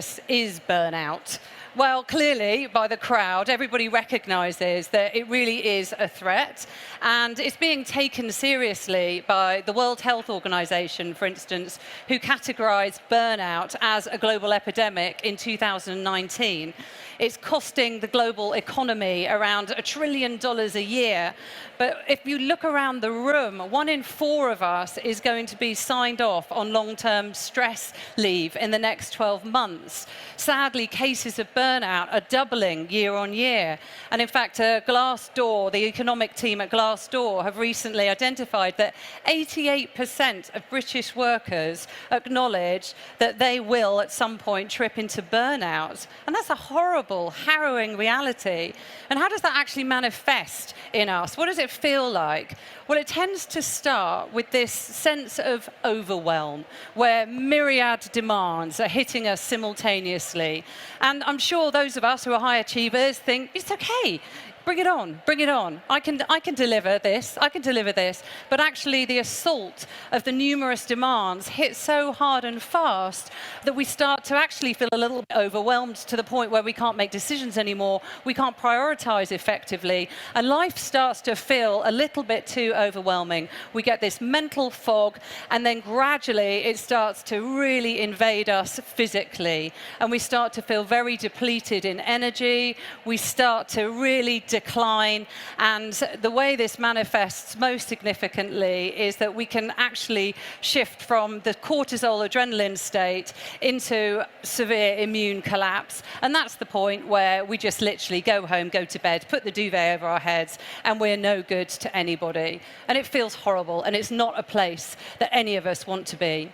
this is burnout? Well, clearly, by the crowd, everybody recognizes that it really is a threat, and it's being taken seriously by the World Health Organization, for instance, who categorized burnout as a global epidemic in 2019. It's costing the global economy around $1 trillion a year. But if you look around the room, 1 in 4 of us is going to be signed off on long-term stress leave in the next 12 months. Sadly, cases of burnout are doubling year on year. And in fact, Glassdoor, the economic team at Glassdoor, have recently identified that 88% of British workers acknowledge that they will at some point trip into burnout. And that's a horrible, harrowing reality. And how does that actually manifest in us? What does it feel like? Well, it tends to start with this sense of overwhelm, where myriad demands are hitting us simultaneously. And I'm sure those of us who are high achievers think, it's okay. Bring it on, bring it on. I can deliver this, I can deliver this. But actually the assault of the numerous demands hits so hard and fast that we start to actually feel a little bit overwhelmed to the point where we can't make decisions anymore, we can't prioritize effectively, and life starts to feel a little bit too overwhelming. We get this mental fog, and then gradually it starts to really invade us physically. And we start to feel very depleted in energy, we start to really decline, and the way this manifests most significantly is that we can actually shift from the cortisol adrenaline state into severe immune collapse, and that's the point where we just literally go home, go to bed, put the duvet over our heads, and we're no good to anybody. And it feels horrible, and it's not a place that any of us want to be.